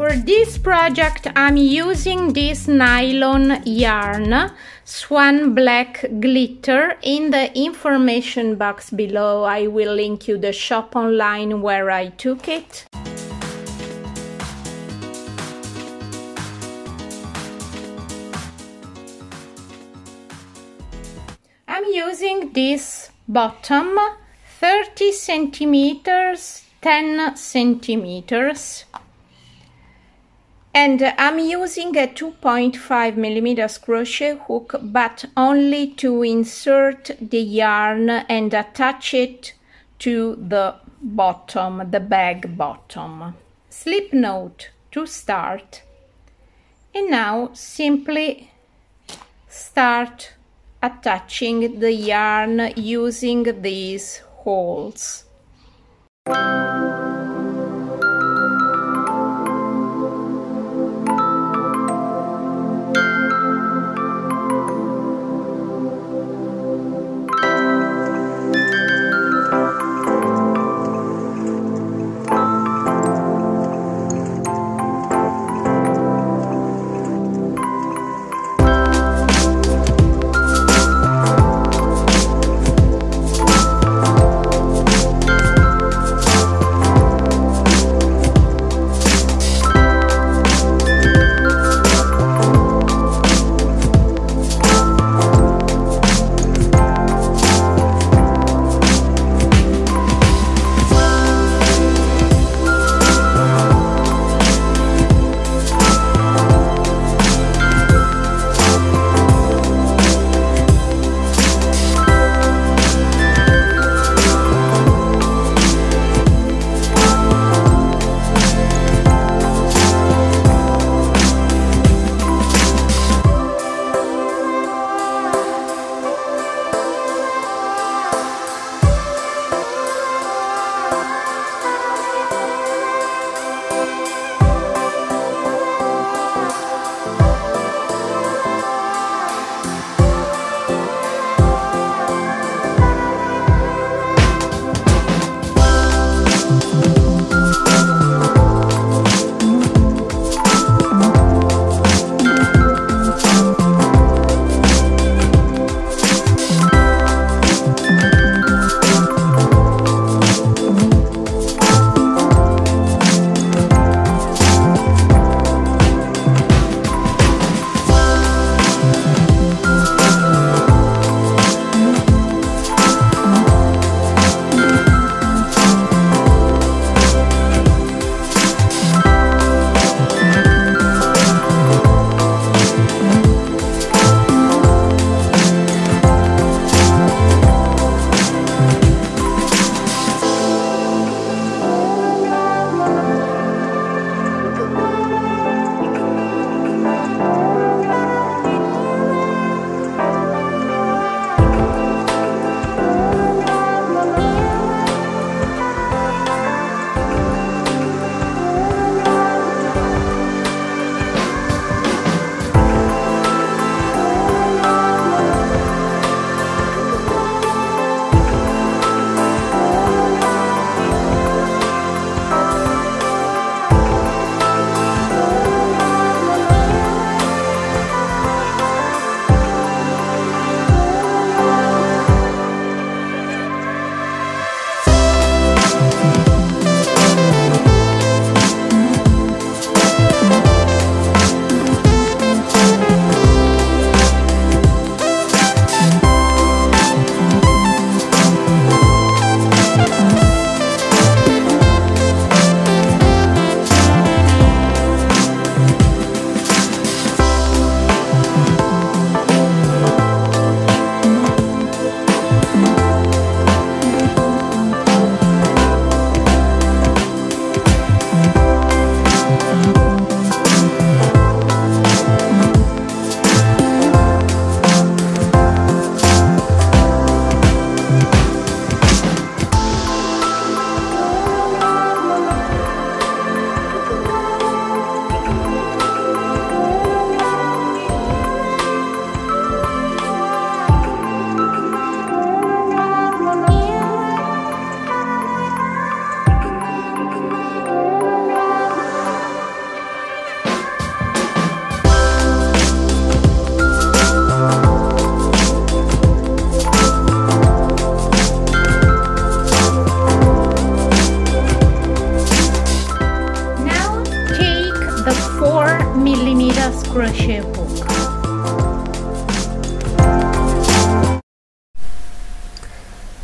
For this project I'm using this nylon yarn, Swan Black Glitter. In the information box below I will link you the shop online where I took it. I'm using this bottom, 30 centimeters, 10 centimeters. And I'm using a 2.5 millimeters crochet hook, but only to insert the yarn and attach it to the bottom, the bag bottom. Slip knot to start. And now simply start attaching the yarn using these holes.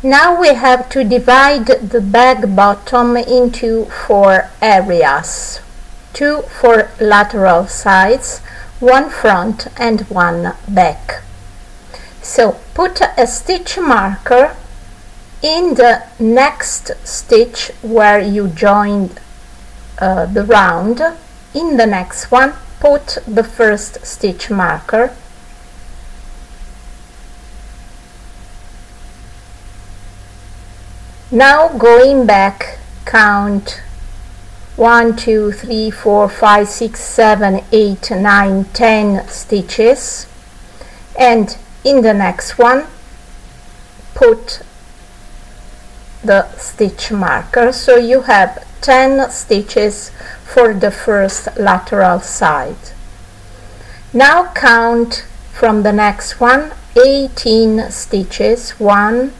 Now we have to divide the bag bottom into 4 areas, 2 for lateral sides, 1 front and 1 back. So put a stitch marker in the next stitch where you joined the round. In the next one, put the first stitch marker. Now going back, count 1, 2, 3, 4, 5, 6, 7, 8, 9, 10 stitches, and in the next one put the stitch marker, so you have 10 stitches for the first lateral side. Now count from the next one 18 stitches, 1,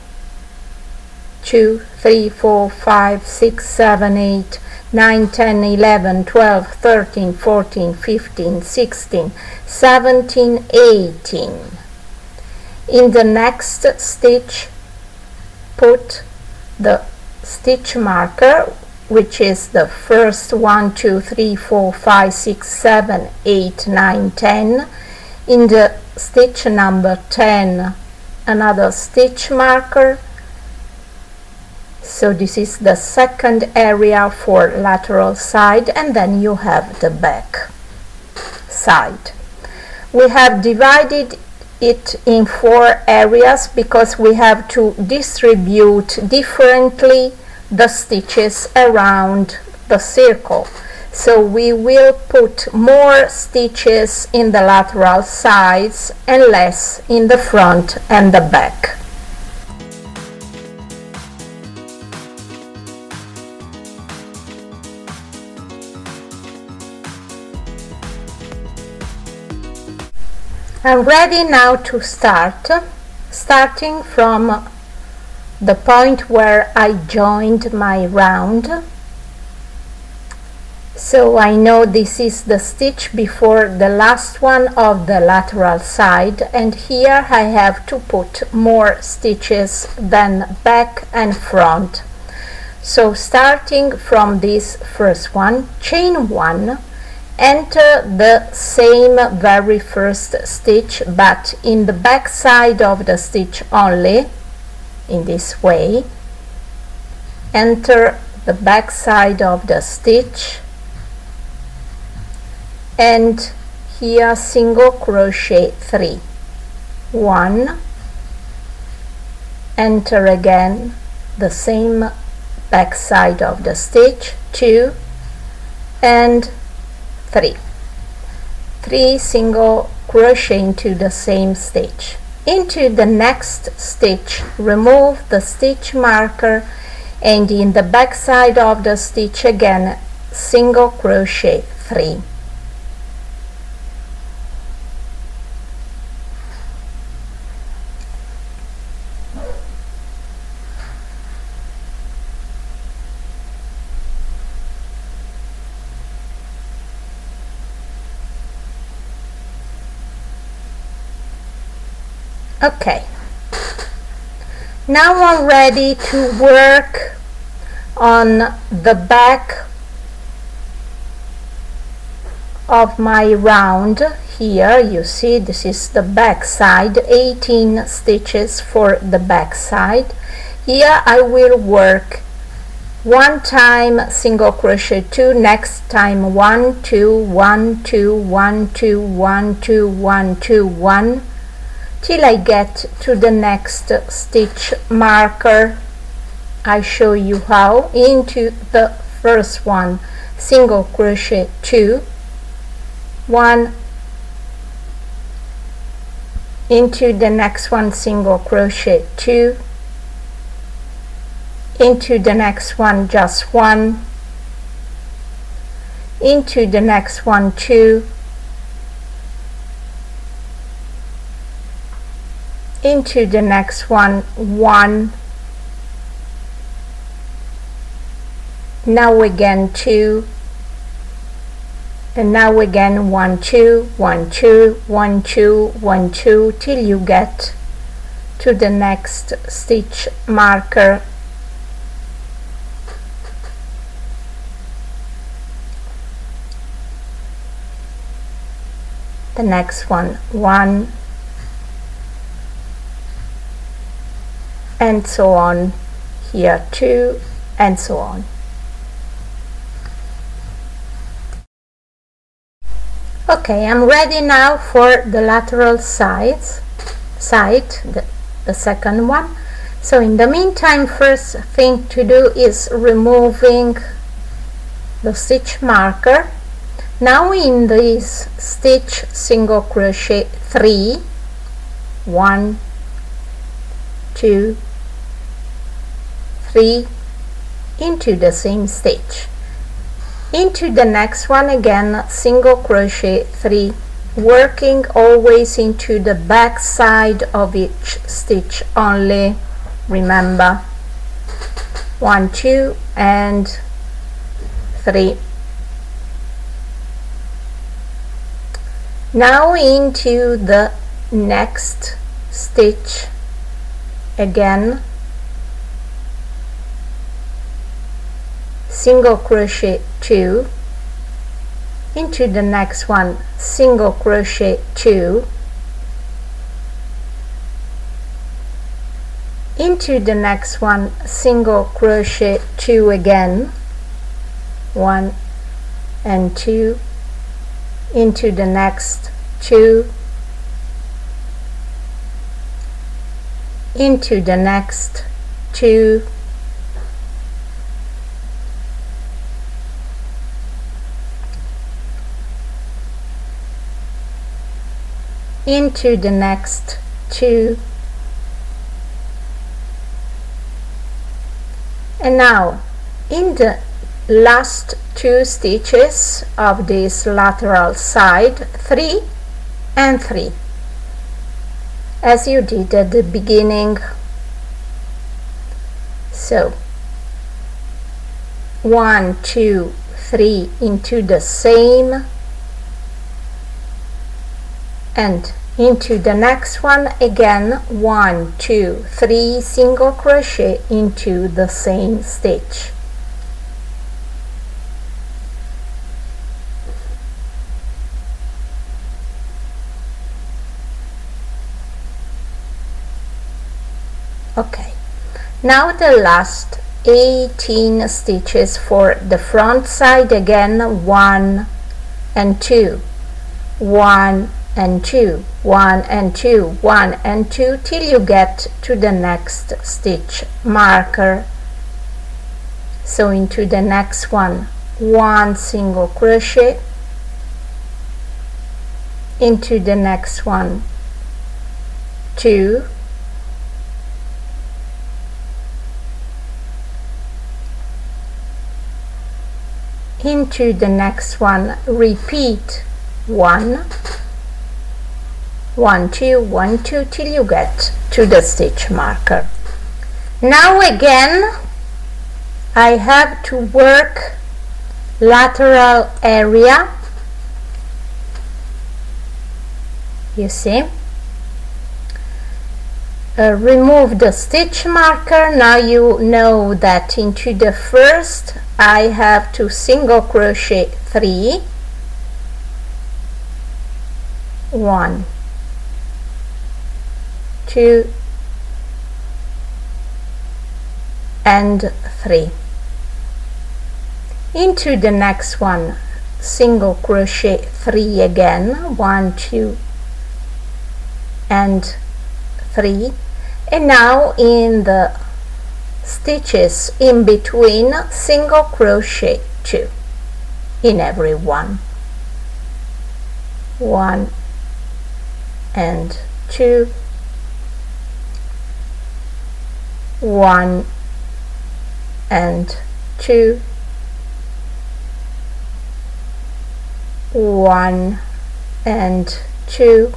2, 3, 4, 5, 6, 7, 8, 9, 10, 11, 12, 13, 14, 15, 16, 17, 18. In the next stitch, put the stitch marker, which is the first 1, 2, 3, 4, 5, 6, 7, 8, 9, 10. In the stitch number 10, another stitch marker. So this is the second area for lateral side, and then you have the back side. We have divided it in 4 areas because we have to distribute differently the stitches around the circle. So we will put more stitches in the lateral sides and less in the front and the back. I'm ready now to start, starting from the point where I joined my round. So I know this is the stitch before the last one of the lateral side, and here I have to put more stitches than back and front. So starting from this first one, chain 1, enter the same very first stitch but in the back side of the stitch only, in this way. Enter the back side of the stitch and here single crochet 3, 1, enter again the same back side of the stitch, 2 and 3 single crochet into the same stitch. Into the next stitch, remove the stitch marker and in the back side of the stitch again single crochet 3. Okay, now I'm ready to work on the back of my round. Here you see this is the back side, 18 stitches for the back side. Here I will work 1 time single crochet 2, next time 1, 2, 1, 2, 1, 2, 1, 2, 1, 2, 1, till I get to the next stitch marker. I show you how. Into the first one single crochet 2, 1, into the next one single crochet 2, into the next one just 1, into the next one 2, into the next one 1, now again 2, and now again 1, 2, 1, 2, 1, 2, 1, 2, till you get to the next stitch marker. The next one, 1, and so on, here 2, and so on. Okay, I'm ready now for the lateral side, the second one. So in the meantime, first thing to do is removing the stitch marker. Now in this stitch single crochet 3, 1, 2, 3 into the same stitch. Into the next one again single crochet 3, working always into the back side of each stitch only. Remember, 1, 2 and 3. Now into the next stitch again single crochet 2, into the next one single crochet 2, into the next one single crochet 2 again, 1 and 2, into the next 2, into the next 2, into the next 2, and now in the last 2 stitches of this lateral side, 3 and 3, as you did at the beginning. So 1, 2, 3 into the same, and into the next one again 1, 2, 3 single crochet into the same stitch. Okay, now the last 18 stitches for the front side, again 1 and 2, 1 and 2, 1 and 2, 1 and 2, till you get to the next stitch marker. So into the next one 1 single crochet, into the next one 2, into the next one repeat 1, 1, 2, 1, 2 till you get to the stitch marker. Now again I have to work lateral area, you see. Remove the stitch marker. Now you know that into the first I have to single crochet 3, 1, 2 and 3. Into the next one single crochet 3 again, 1, 2 and 3, and now in the stitches in between single crochet 2 in every one, 1 and 2, 1 and 2, 1 and 2,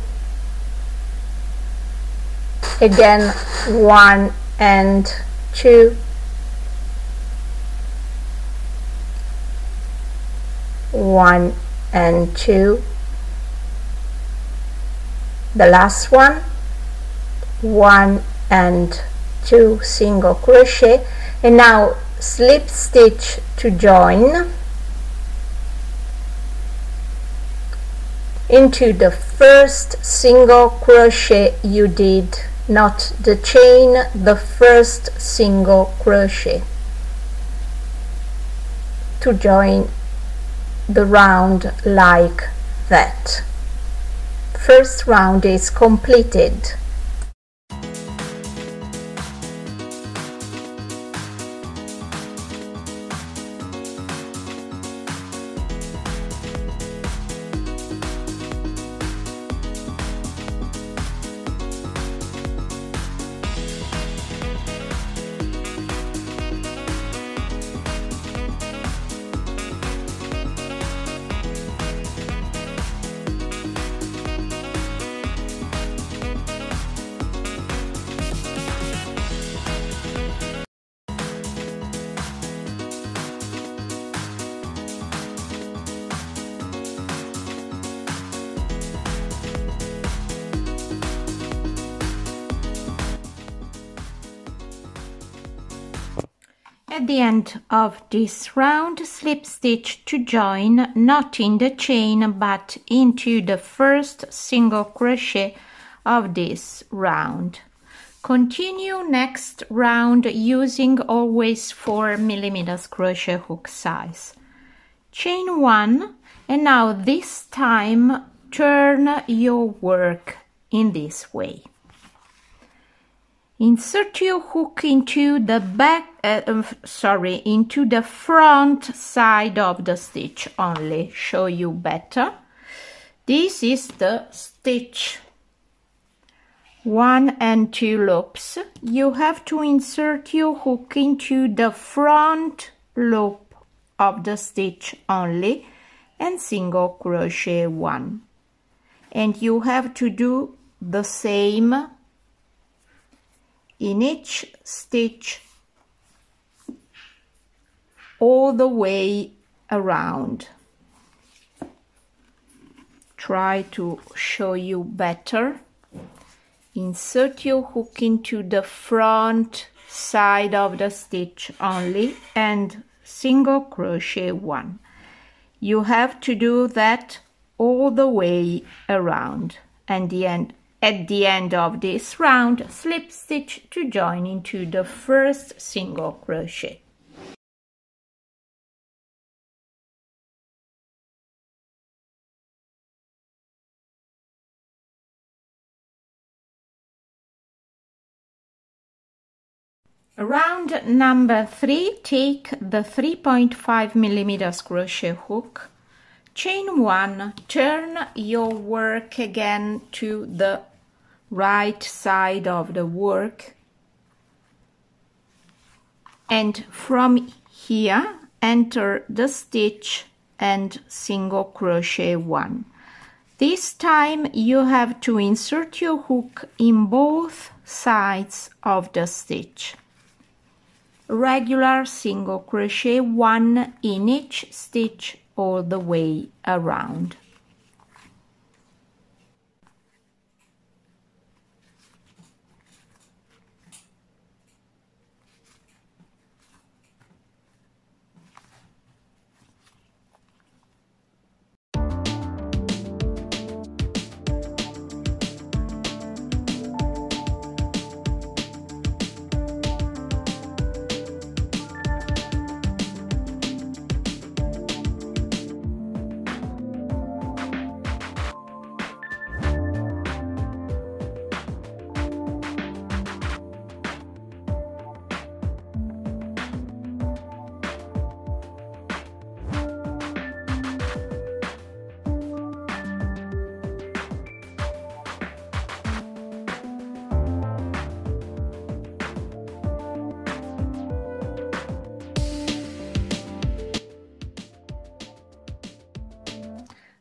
again 1 and 2, 1 and 2, the last one 1 and 2 single crochet, and now slip stitch to join into the first single crochet you did, not the chain, the first single crochet, to join the round like that. First round is completed. At the end of this round, slip stitch to join, not in the chain but into the first single crochet of this round. Continue next round using always 4mm crochet hook size. Chain 1, and now this time turn your work in this way. Insert your hook into the into the front side of the stitch only, show you better. This is the stitch 1 and 2 loops. You have to insert your hook into the front loop of the stitch only and single crochet 1, and you have to do the same in each stitch all the way around. Try to show you better. Insert your hook into the front side of the stitch only and single crochet 1. You have to do that all the way around, and at the end of this round, slip stitch to join into the first single crochet. Round number 3, take the 3.5mm crochet hook, chain 1, turn your work again to the right side of the work, and from here enter the stitch and single crochet 1. This time you have to insert your hook in both sides of the stitch. Regular single crochet 1 in each stitch all the way around.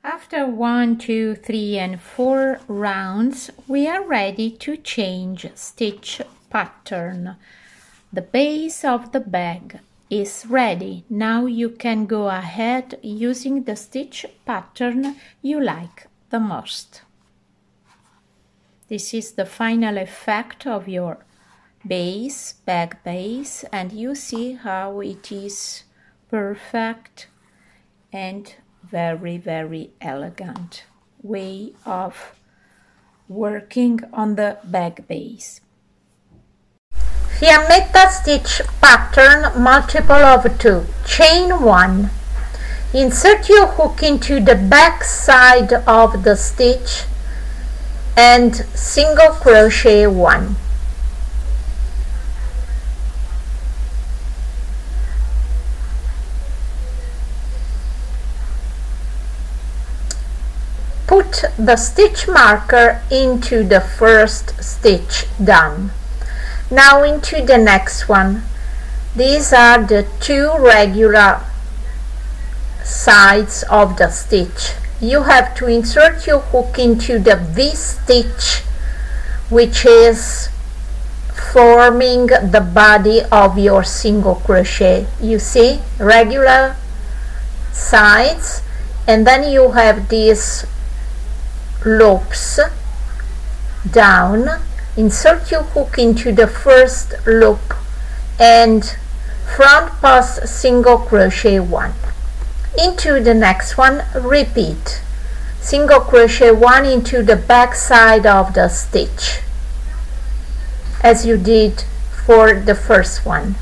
After 1, 2, 3 and 4 rounds, we are ready to change stitch pattern. The base of the bag is ready. Now you can go ahead using the stitch pattern you like the most. This is the final effect of your base, bag base, and you see how it is perfect and very, very elegant way of working on the bag base. Fiammetta stitch pattern multiple of 2, chain 1. Insert your hook into the back side of the stitch and single crochet 1. Put the stitch marker into the first stitch done. Now into the next one. These are the 2 regular sides of the stitch. You have to insert your hook into the V stitch, which is forming the body of your single crochet. You see, regular sides, and then you have these loops down. Insert your hook into the first loop and front pass single crochet 1. Into the next one, repeat single crochet 1 into the back side of the stitch as you did for the first one.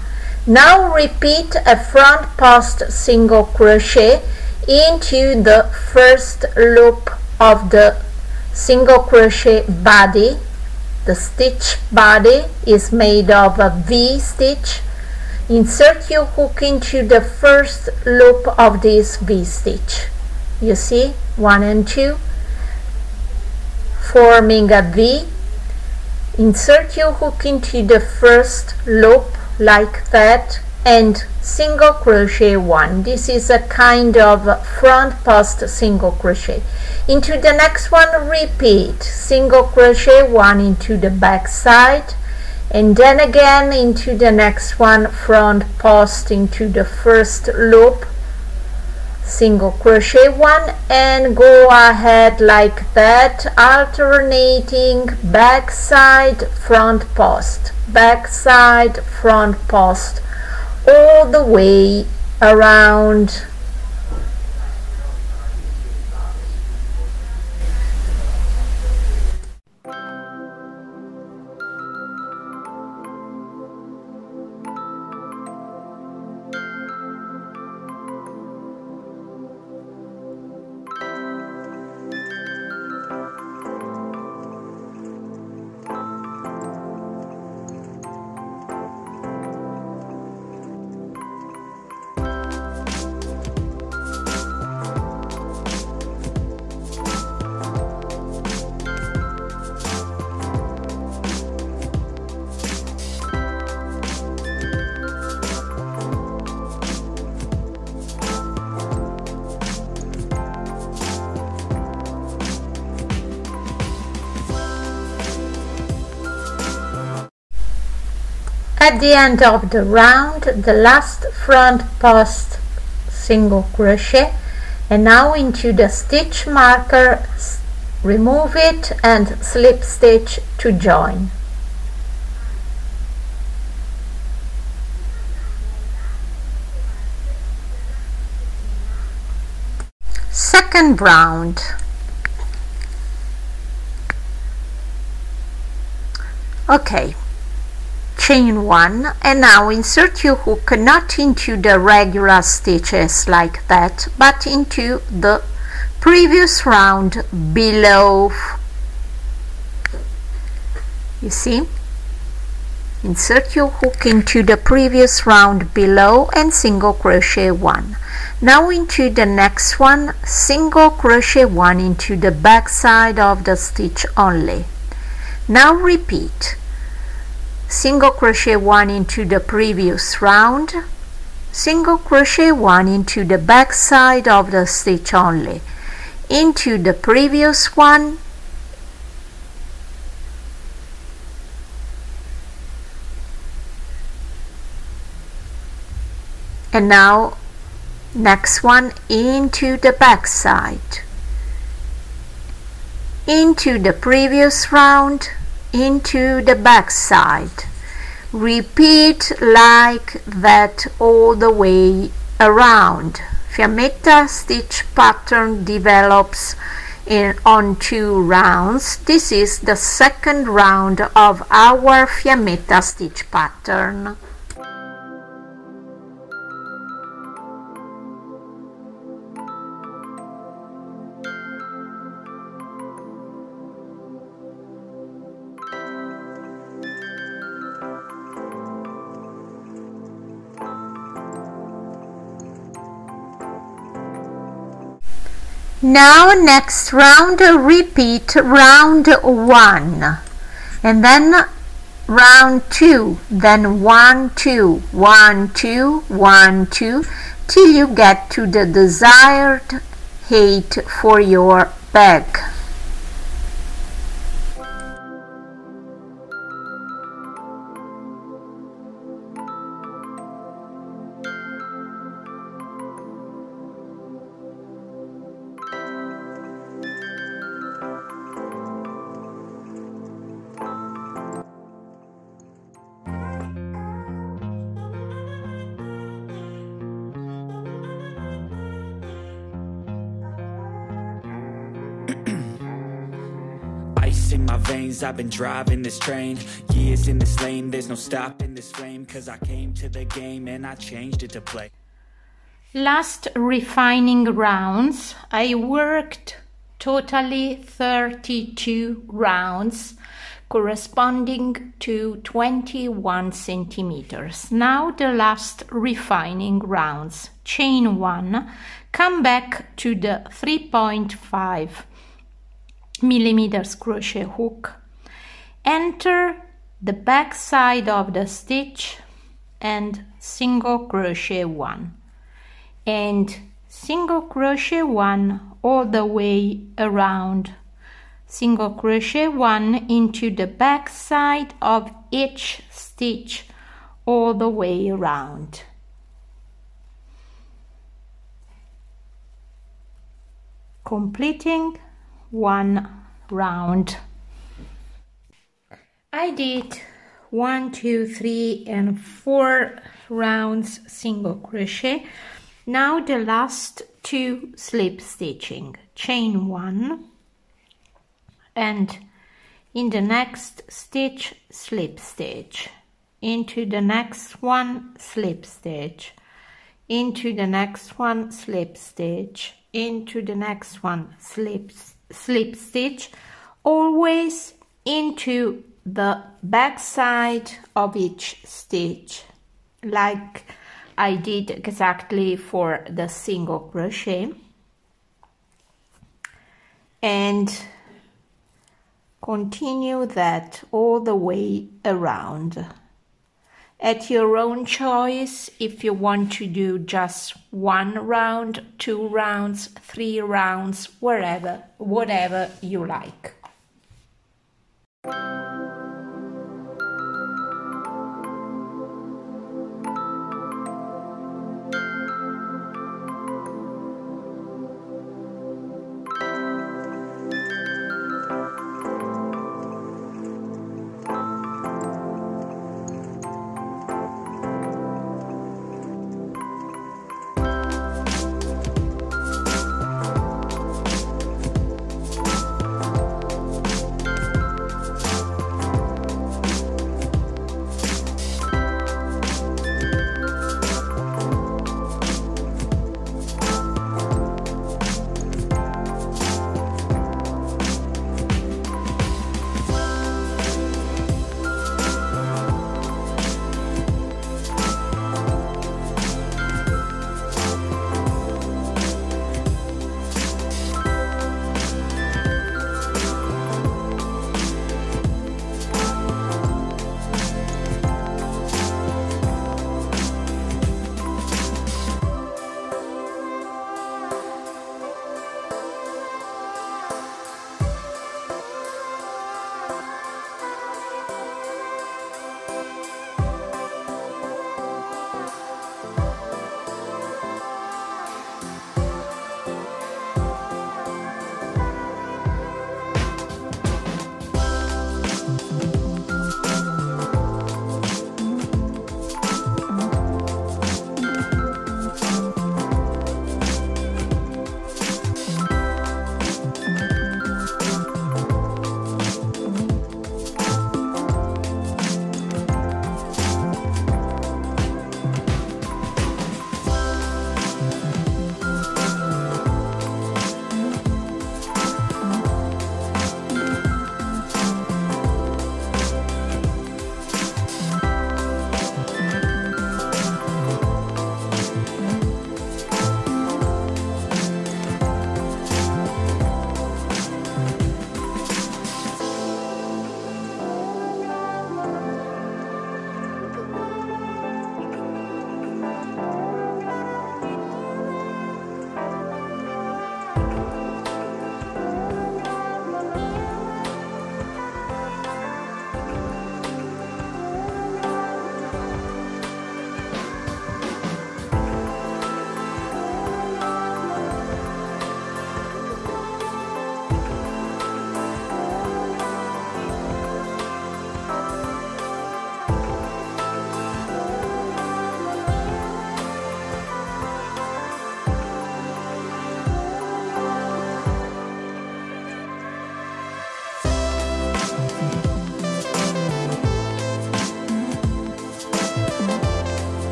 Now repeat a front passed single crochet into the first loop of the single crochet body. The stitch body is made of a V stitch. Insert your hook into the first loop of this V stitch. You see, 1 and 2, forming a V. Insert your hook into the first loop like that and single crochet 1. This is a kind of front passed single crochet. Into the next one, repeat single crochet 1 into the back side, and then again into the next one, front passed into the first loop, single crochet 1, and go ahead like that, alternating back side, front passed, back side, front passed, all the way around. At the end of the round, the last front passed single crochet, and now into the stitch marker, remove it and slip stitch to join. Second round. Okay. Chain 1, and now insert your hook not into the regular stitches like that, but into the previous round below. You see, insert your hook into the previous round below and single crochet 1. Now into the next one, single crochet 1 into the back side of the stitch only. Now repeat single crochet 1 into the previous round, single crochet 1 into the back side of the stitch only, into the previous one, and now next one into the back side, into the previous round, into the back side. Repeat like that all the way around. Fiammetta stitch pattern develops on 2 rounds. This is the second round of our fiammetta stitch pattern. Now next round, repeat round 1 and then round 2, then 1 2 1 2 1 2 till you get to the desired height for your bag. In my veins, I've been driving this train, years in this lane, there's no stopping this flame, cause I came to the game and I changed it to play. Last refining rounds, I worked totally 32 rounds corresponding to 21 centimeters. Now the last refining rounds, chain 1, come back to the 3.5 millimeters crochet hook, enter the back side of the stitch and single crochet 1 and single crochet 1 all the way around, single crochet 1 into the back side of each stitch all the way around. Completing 1 round. I did 1 2 3 and 4 rounds single crochet. Now the last 2 slip stitching, chain 1 and in the next stitch slip stitch, into the next one slip stitch, into the next one slip stitch, into the next one slip stitch, always into the back side of each stitch, like I did exactly for the single crochet, and continue that all the way around. At your own choice, if you want to do just 1 round, 2 rounds, 3 rounds, whatever you like.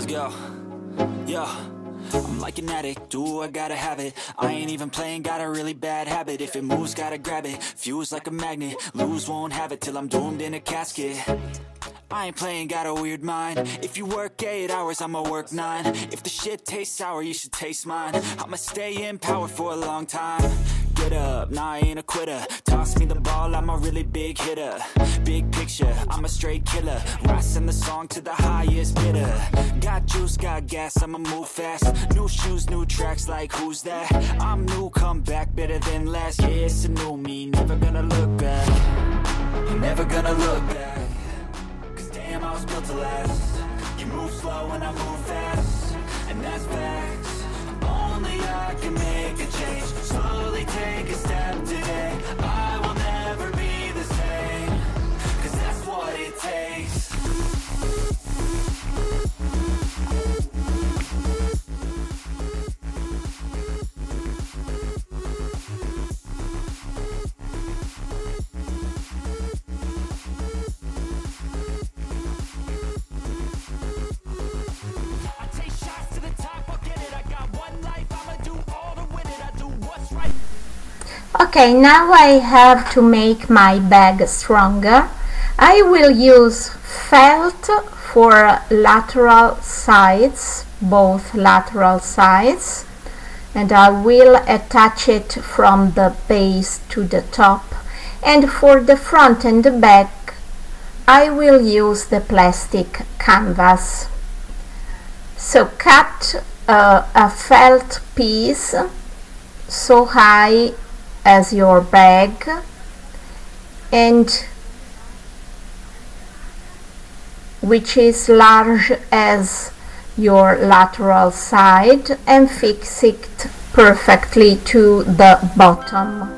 Yo, yo, I'm like an addict, do I gotta have it. I ain't even playing, got a really bad habit. If it moves, gotta grab it, fuse like a magnet. Lose, won't have it till I'm doomed in a casket. I ain't playing, got a weird mind. If you work 8 hours, I'ma work 9. If the shit tastes sour, you should taste mine. I'ma stay in power for a long time. Get up, nah, I ain't a quitter. Toss me the ball, I'm a really big hitter. Big picture, I'm a straight killer. Rising the song to the highest bidder. Got juice, got gas, I'ma move fast. New shoes, new tracks, like who's that? I'm new, come back, better than last. Yeah, it's a new me, never gonna look back. Never gonna look back. Damn, I was built to last. You move slow and I move fast, and that's facts. Only I can make a change. Slowly take a step today. I will never be the same, 'cause that's what it takes. Okay, now I have to make my bag stronger. I will use felt for lateral sides, both lateral sides, and I will attach it from the base to the top. And for the front and the back, I will use the plastic canvas. So cut a felt piece so high as your bag, and which is large as your lateral side, and fix it perfectly to the bottom.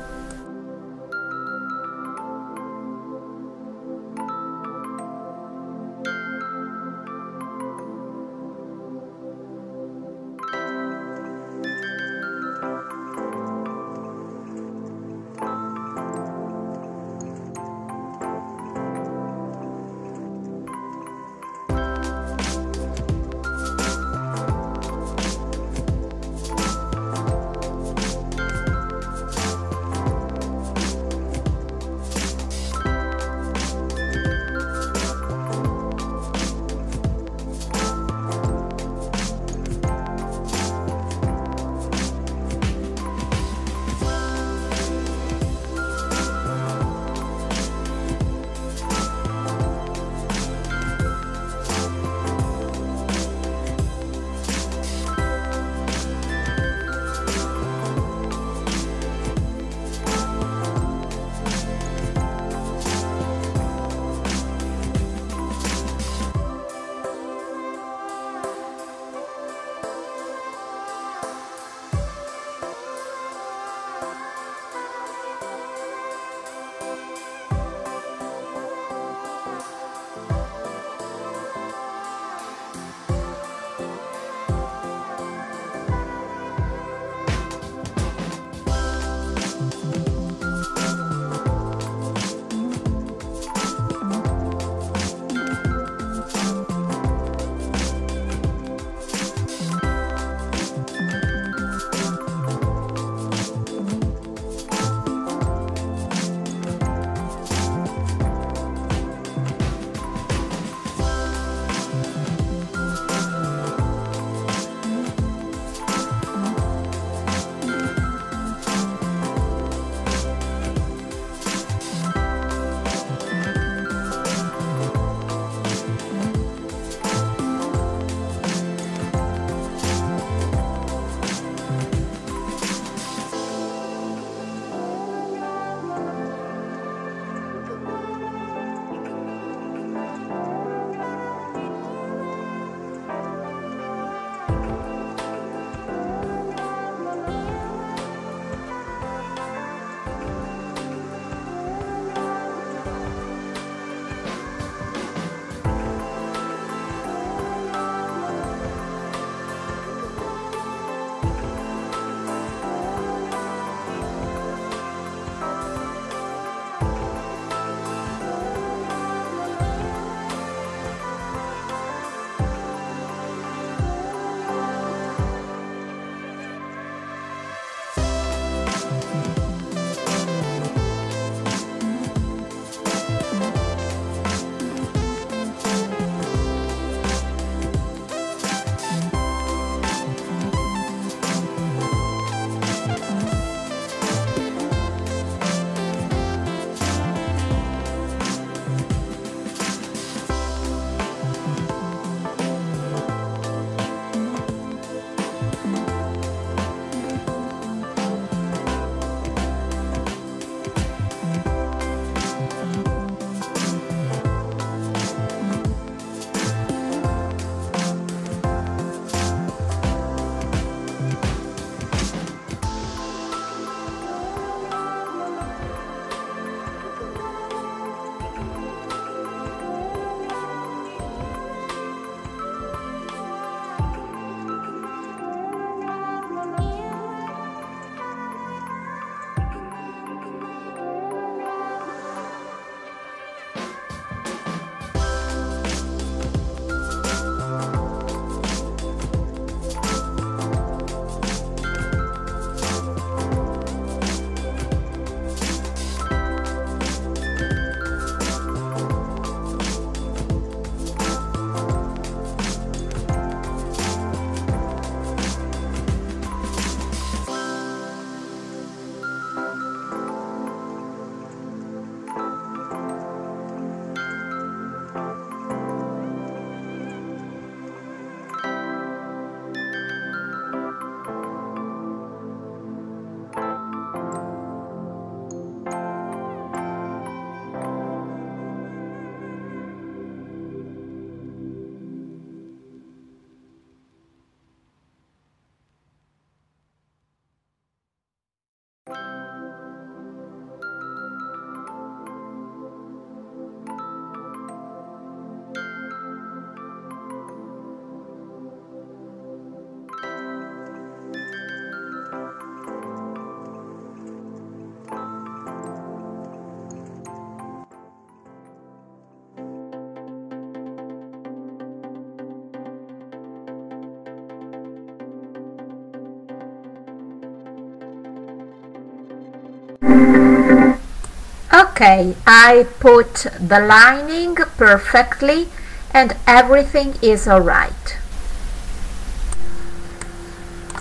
Okay, I put the lining perfectly and everything is alright.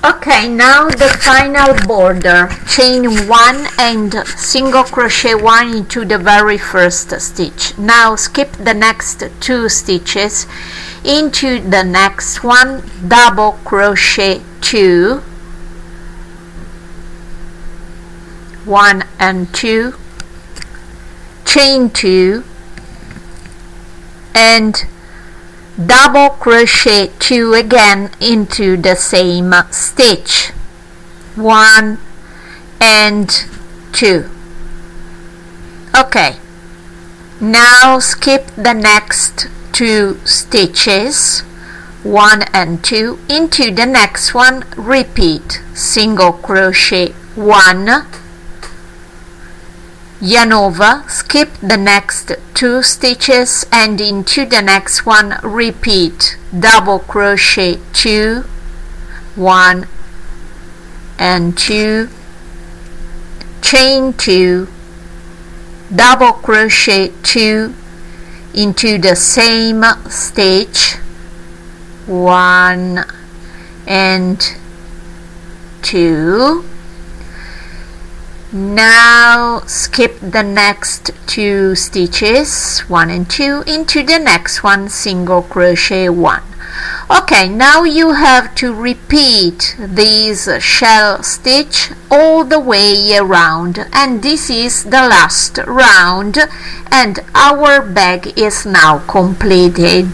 Okay, now the final border. Chain 1 and single crochet 1 into the very first stitch. Now skip the next 2 stitches into the next one, double crochet 2, 1 and 2, chain 2 and double crochet 2 again into the same stitch, 1 and 2. Okay, now skip the next 2 stitches, 1 and 2, into the next one, repeat single crochet 1, yarn over, skip the next 2 stitches and into the next one repeat double crochet 2, 1 and 2, chain 2, double crochet 2 into the same stitch, 1 and 2. Now skip the next 2 stitches, 1 and 2, into the next one, single crochet 1. Okay, now you have to repeat this shell stitch all the way around, and this is the last round and our bag is now completed.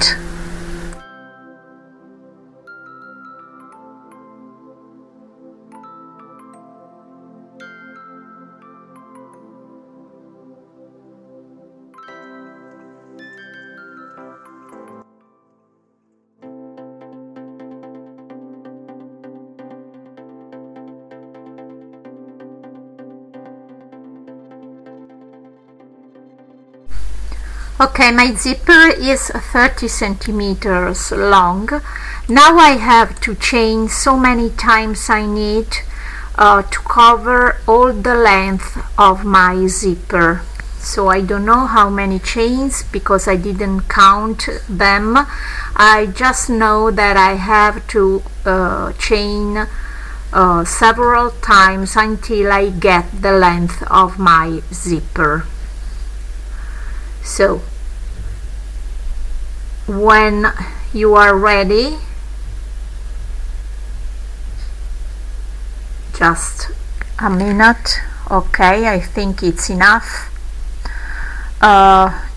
Okay, my zipper is 30 centimeters long. Now I have to chain so many times I need to cover all the length of my zipper. So I don't know how many chains because I didn't count them. I just know that I have to chain several times until I get the length of my zipper. So when you are ready, just a minute. Okay, I think it's enough.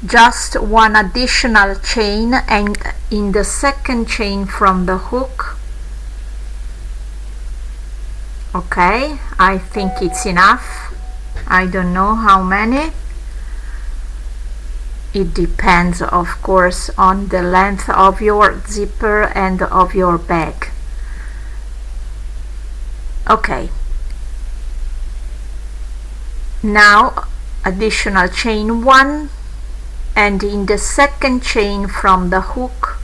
Just one additional chain, and in the second chain from the hook. Okay, I think it's enough. I don't know how many. It depends, of course, on the length of your zipper and of your bag. Okay. Now additional chain 1, and in the second chain from the hook,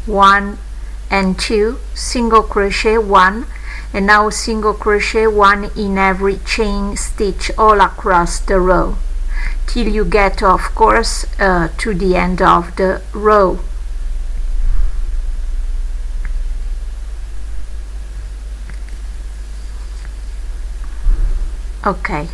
1 and 2, single crochet 1, and now single crochet 1 in every chain stitch all across the row, till you get, of course, to the end of the row. Okay.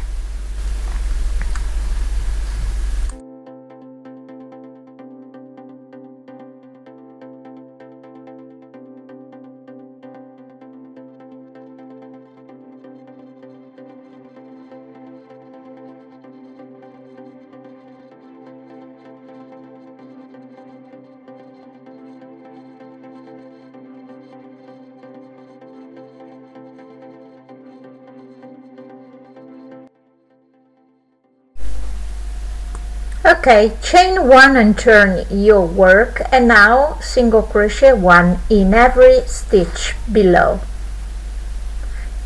Okay, chain 1 and turn your work, and now single crochet 1 in every stitch below.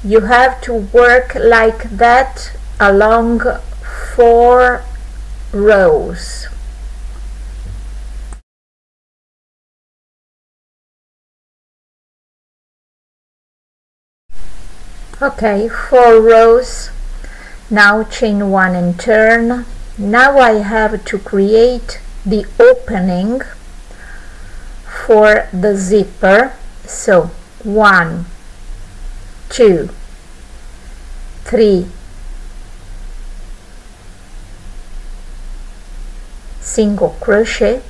You have to work like that along 4 rows. Okay, 4 rows. Now chain 1 and turn, Now I have to create the opening for the zipper. So 1, 2, 3 single crochet,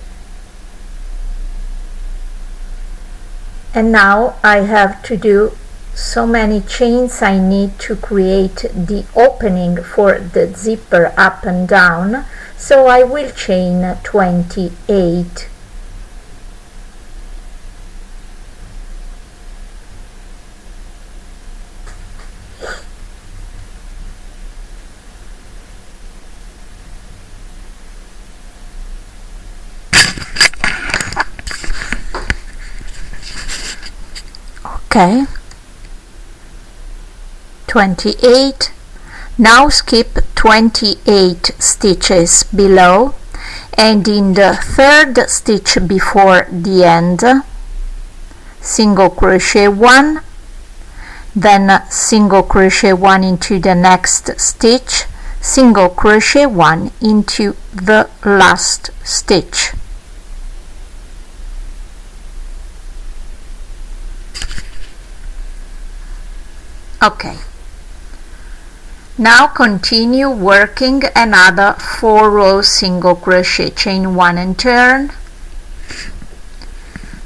and now I have to do so many chains I need to create the opening for the zipper up and down, so I will chain 28. Okay, 28. Now skip 28 stitches below, and in the third stitch before the end, single crochet 1, then single crochet 1 into the next stitch, single crochet 1 into the last stitch. Okay, now continue working another 4 rows single crochet, chain 1 and turn,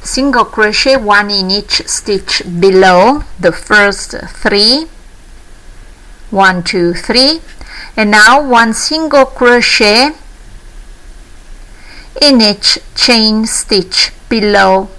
single crochet 1 in each stitch below the first 3, 1, 2, 3, and now 1 single crochet in each chain stitch below